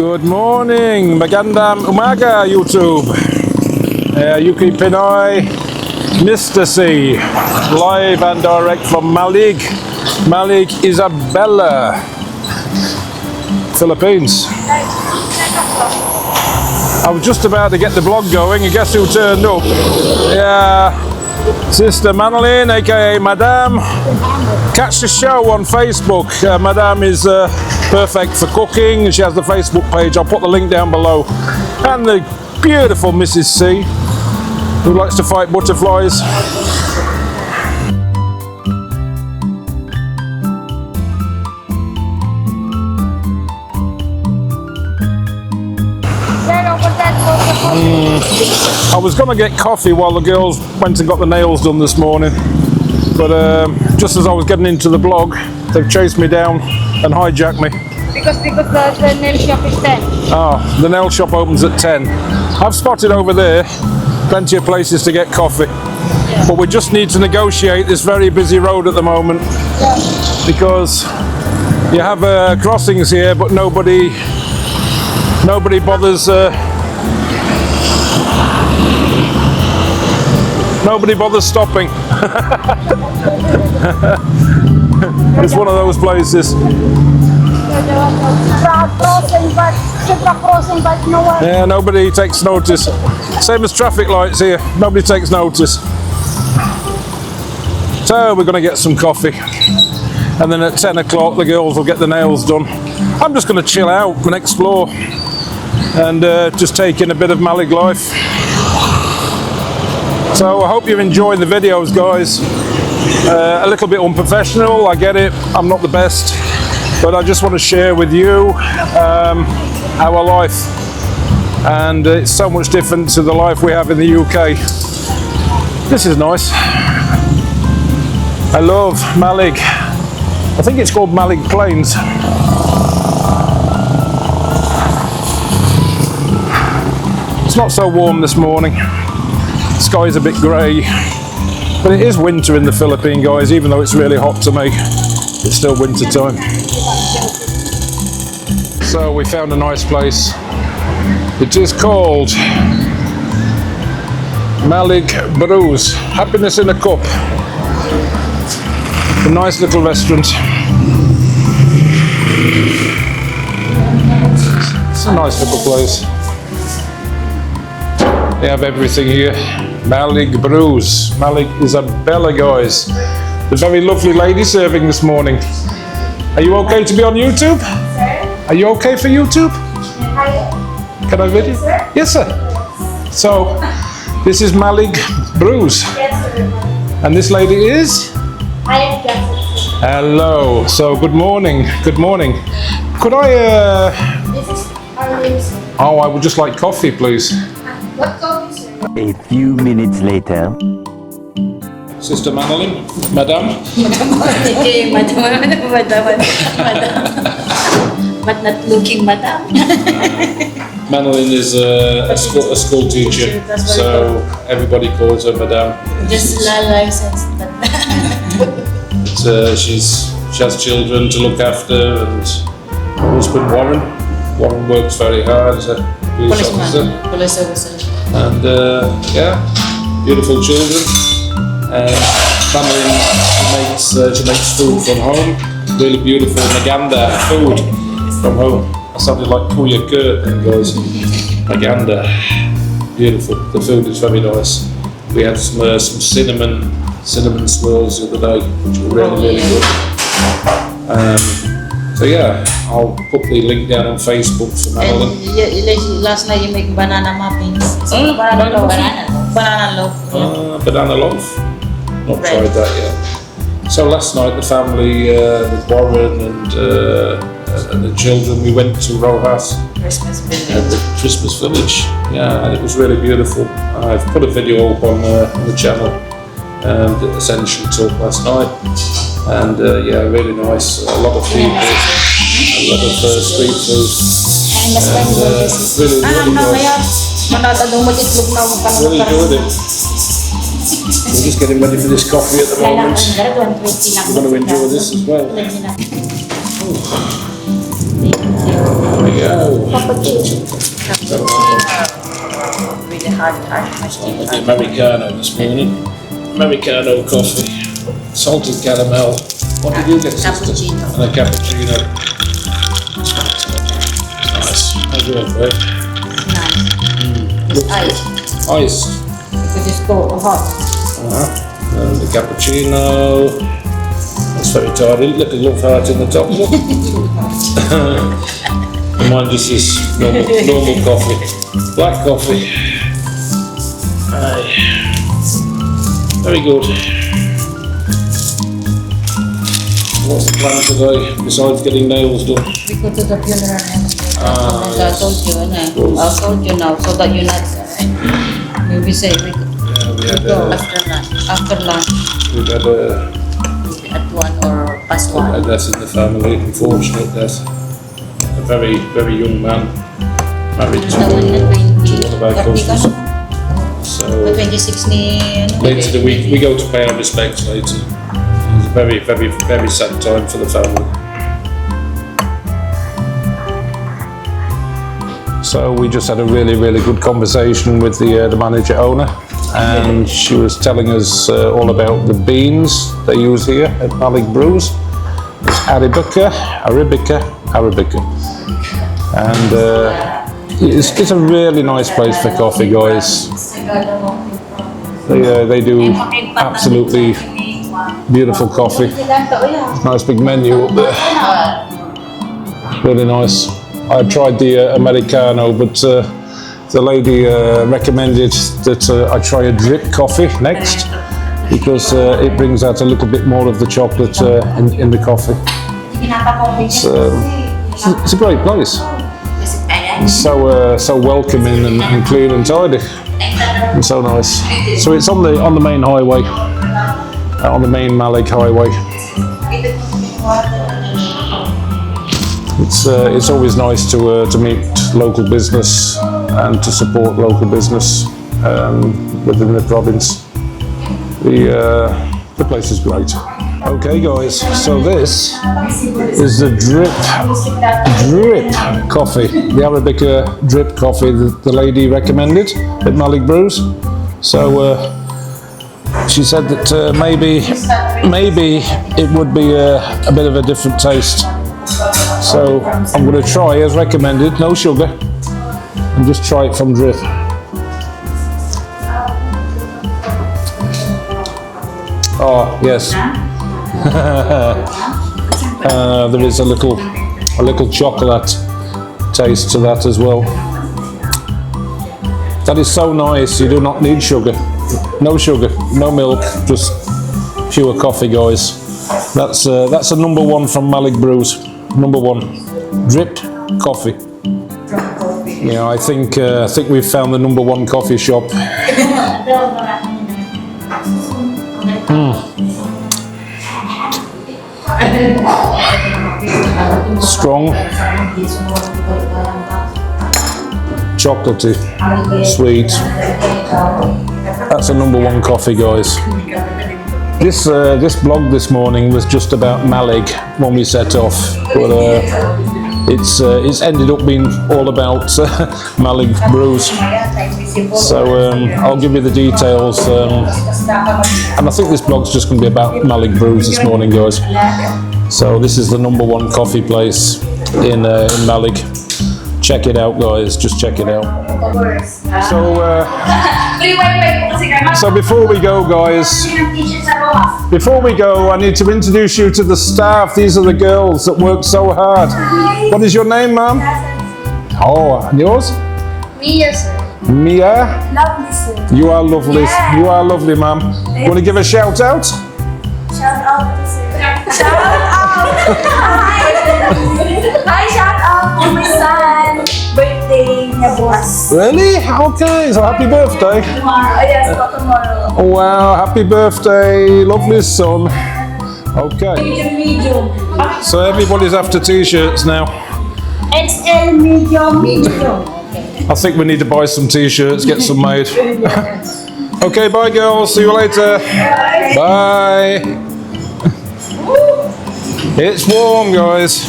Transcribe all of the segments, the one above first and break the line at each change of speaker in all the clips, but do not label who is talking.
Good morning, magandang umaga YouTube. UK-PINAY, Mr. C, live and direct from Mallig, Isabela, Philippines. I was just about to get the vlog going, and guess who turned up? Yeah, Sister Manolin, aka Madame. Catch the show on Facebook. Madame is perfect for cooking. She has the Facebook page. I'll put the link down below. And the beautiful Mrs. C, who likes to fight butterflies. I was going to get coffee while the girls went and got the nails done this morning, but just as I was getting into the vlog, they've chased me down and hijacked me.
Because the nail shop is 10.
Oh, the nail shop opens at 10. I've spotted over there plenty of places to get coffee, but we just need to negotiate this very busy road at the moment, because you have crossings here, but nobody bothers. Nobody bothers stopping. It's one of those places. Yeah, nobody takes notice. Same as traffic lights here. Nobody takes notice. So we're going to get some coffee. And then at 10 o'clock the girls will get the nails done. I'm just going to chill out and explore. And just take in a bit of Mallig life. So I hope you're enjoying the videos, guys. A little bit unprofessional, I get it, I'm not the best, but I just want to share with you our life, and it's so much different to the life we have in the UK. This is nice. I love Mallig. I think it's called Mallig Plains. It's not so warm this morning. The sky is a bit grey, but it is winter in the Philippines, guys. Even though it's really hot to me, it's still winter time. So we found a nice place. It is called Mallig Brews, Happiness in a Cup. A nice little restaurant. It's a nice little place. They have everything here. Mallig Brews, Mallig Isabela, guys. The very lovely lady serving this morning. Are you okay to be on YouTube?
Sir?
Are you okay for YouTube? Can I video? Yes, sir. So, this is Mallig Brews.
Yes, sir.
And this lady is?
I am Jessica.
Hello. So, good morning. Good morning. Could I
This is our name, sir.
Oh, I would just like coffee, please.
What coffee, sir?
A few minutes later.
Sister Manolin, Madame.
Madam. But not looking madam.
Manolin is a school teacher, so everybody calls her Madame.
Just license.
She has children to look after, and her husband Warren works very hard as a police officer.
Police officer.
And yeah, beautiful children. And family, she makes food from home. Really beautiful Maganda food from home. I sounded like Kuya Kurt then, guys. Maganda, beautiful. The food is very nice. We had some cinnamon swirls the other day, which were really good. So yeah, I'll put the link down on Facebook for Manolin.
Last night you make banana muffins. Banana loaf.
Banana loaf. Not tried that yet. So last night the family with Warren and the children, we went to Rojas, the Christmas village. Yeah, and it was really beautiful. I've put a video up on the channel, and Essential Talk last night. And yeah, really nice. A lot of people, a lot of street food, and really enjoyed it. We're just getting ready for this coffee at the moment. We're going to enjoy this as well. There we go.
Really hard.
Americano this morning. Americano coffee. Salted caramel. What did you get, sister?
Cappuccino.
And a cappuccino. Nice. How's yours, babe?
Nice. Ice.
Ice.
You could just go hot.
And the cappuccino. That's very tired. Little love heart in the top. Look. And mine just is normal coffee. Black coffee. Aye. Very good. What's the plan today besides getting nails done?
We go to the funeral and
Yes.
I told you, I told you now, so that you're not. We say we
had
go after lunch.
We've had
At 1 or past 1.
a death in the family, unfortunate death. A very, very young man, married to one of our cousins. So
The 26 ni
later the week, we go to pay our respects later. It's a very, very, very sad time for the family. So we just had a really, really good conversation with the manager owner, and she was telling us all about the beans they use here at Mallig Brews. It's Arabica, and it's a really nice place for coffee, guys. They do absolutely beautiful coffee. Nice big menu up there. Really nice. I tried the Americano, but the lady recommended that I try a drip coffee next, because it brings out a little bit more of the chocolate in the coffee. It's a great place. So welcoming and clean and tidy, and so nice. So it's on the main highway, on the main Mallig highway. It's always nice to meet local business and to support local business within the province. The place is great. Okay, guys. So this is the drip coffee, the Arabica drip coffee that the lady recommended at Mallig Brews. So she said that maybe it would be a bit of a different taste. So I'm going to try as recommended, no sugar, and just try it from drip. Oh yes, there is a little chocolate taste to that as well. That is so nice. You do not need sugar, no milk, just pure coffee, guys. That's a #1 from Mallig Brews. #1, drip coffee. Yeah, I think we've found the #1 coffee shop. Strong, chocolatey, sweet. That's a #1 coffee, guys. This vlog this morning was just about Mallig when we set off, but it's ended up being all about Mallig Brews. So I'll give you the details, and I think this vlog's just going to be about Mallig Brews this morning, guys. So this is the #1 coffee place in Mallig. Check it out, guys. Just check it out. So before we go, guys, I need to introduce you to the staff. These are the girls that work so hard. What is your name, ma'am? Oh, and yours?
Mia, sir.
Mia?
Lovely, sir.
You are lovely.
Yeah.
You are lovely, ma'am. Want to give a shout out?
Shout out, sir. Shout out! Hi, shout out to my son. Birthday niya bukas.
Really? Okay, so happy birthday.
Tomorrow. Oh, yes, tomorrow.
Oh, wow, happy birthday, lovely son. Okay.
Medium.
So everybody's after t-shirts now.
XL, medium.
I think we need to buy some t-shirts, get some made. Okay, bye girls, see you later. Bye. It's warm, guys.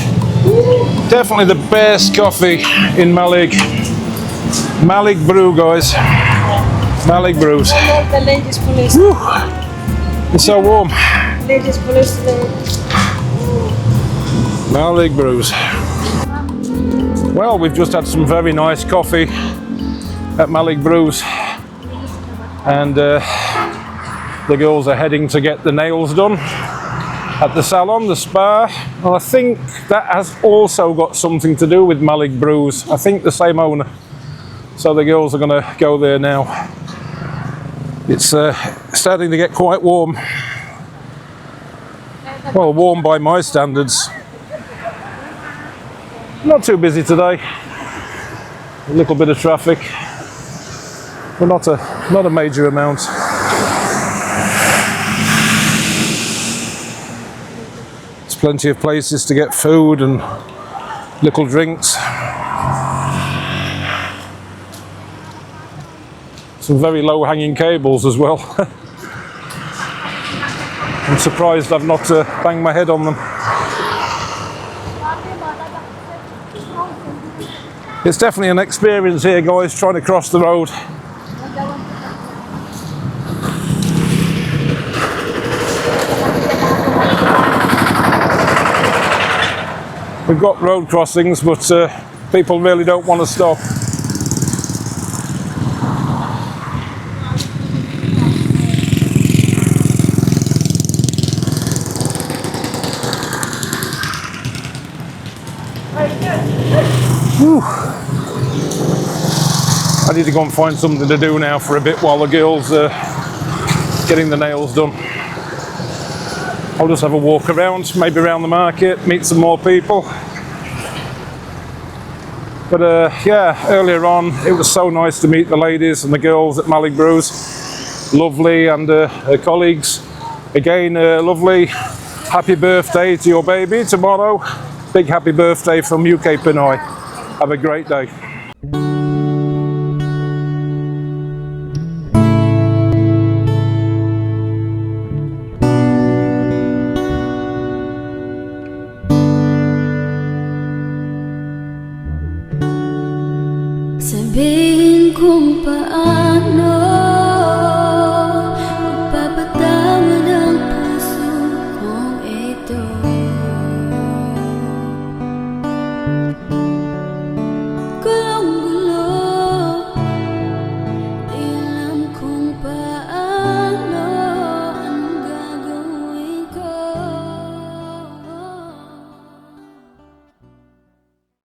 Definitely the best coffee in Mallig. Mallig Brew, guys. Mallig Brews.
The ladies police.
Woo. It's so warm.
Ladies police today.
Mallig Brews. Well, we've just had some very nice coffee at Mallig Brews, and the girls are heading to get the nails done at the salon, the spa. And I think that has also got something to do with Mallig Brews. I think the same owner. So the girls are going to go there now. It's starting to get quite warm. Well, warm by my standards. Not too busy today. A little bit of traffic, but not a major amount. There's plenty of places to get food and little drinks. Some very low-hanging cables as well. I'm surprised I've not banged my head on them. It's definitely an experience here, guys, trying to cross the road. We've got road crossings, but people really don't want to stop. Whew. I need to go and find something to do now for a bit while the girls are getting the nails done. I'll just have a walk around, maybe around the market, meet some more people. But yeah, earlier on it was so nice to meet the ladies and the girls at Mallig Brews. Lovely, and her colleagues. Again, lovely. Happy birthday to your baby tomorrow. Big happy birthday from UK-PINAY. Have a great day.
Sabihin kung paano